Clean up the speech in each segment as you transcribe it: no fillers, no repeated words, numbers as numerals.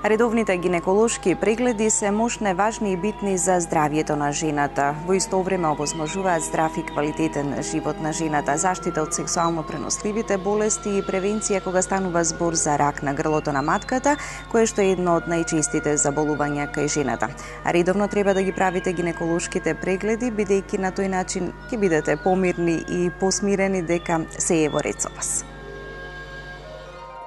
Редовните гинеколошки прегледи се мощне важни и битни за здравјето на жената. Во исто време овозможуваат здрав и квалитетен живот на жената, заштита од сексуално преносливите болести и превенција кога станува збор за рак на грлото на матката, кое што е едно од најчестите заболувања кај жената. А редовно треба да ги правите гинеколошките прегледи, бидејќи на тој начин ќе бидете помирни и посмирени дека се е во ред со вас.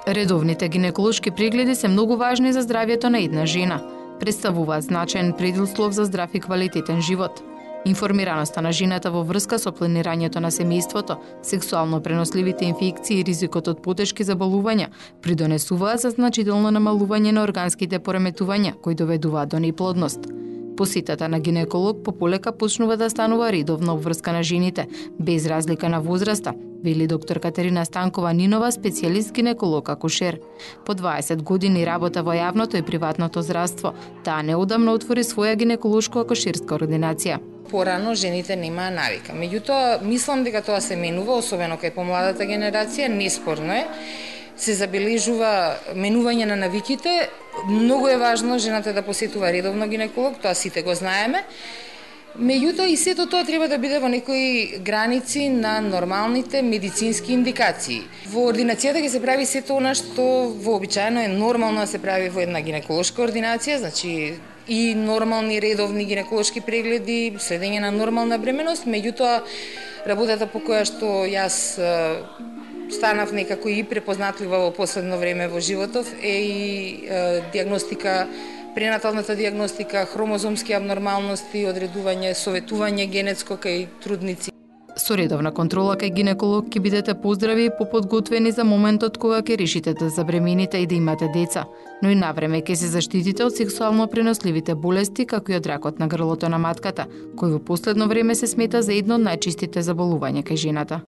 Редовните гинеколошки прегледи се многу важни за здравјето на една жена. Представуваат значаен предуслов за здрав и квалитетен живот. Информираноста на жената во врска со планирањето на семејството, сексуално преносливите инфекции и ризикот од потешки заболувања придонесуваат за значително намалување на органските пореметувања кои доведуваат до неплодност. Посетата на гинеколог пополека почнува да станува редовна обврска на жените, без разлика на возраста, вели доктор Катерина Станкова-Нинова, специјалист гинеколог акушер. По 20 години работа во јавното и приватното здравство, таа неодамна отвори своја гинеколошко-акушерска ординација. Порано жените немаа навика. Меѓутоа, мислам дека тоа се менува, особено кај помладата генерација, неспорно е. Се забележува менување на навиките. Многу е важно жената да посетува редовно гинеколог, тоа сите го знаеме. Меѓутоа и сето тоа треба да биде во некои граници на нормалните медицински индикации. Во ординацијата ќе се прави сето она што вообичаено е нормално да се прави во една гинеколошка ординација, значи и нормални редовни гинеколошки прегледи, следење на нормална бременост, меѓутоа работата по која што јас станав некако и препознатлива во последно време во животов е и диагностика, пренаталната диагностика, хромозомски абнормалности, одредување, советување генетско кај трудници. Со редовна контрола кај гинеколог ќе бидете поздрави и поподготвени за моментот кога ќе решите да забремените и да имате деца, но и навреме ќе се заштитите од сексуално преносливите болести, како и од ракот на грлото на матката, кој во последно време се смета за едно од најчестите заболувања кај жената.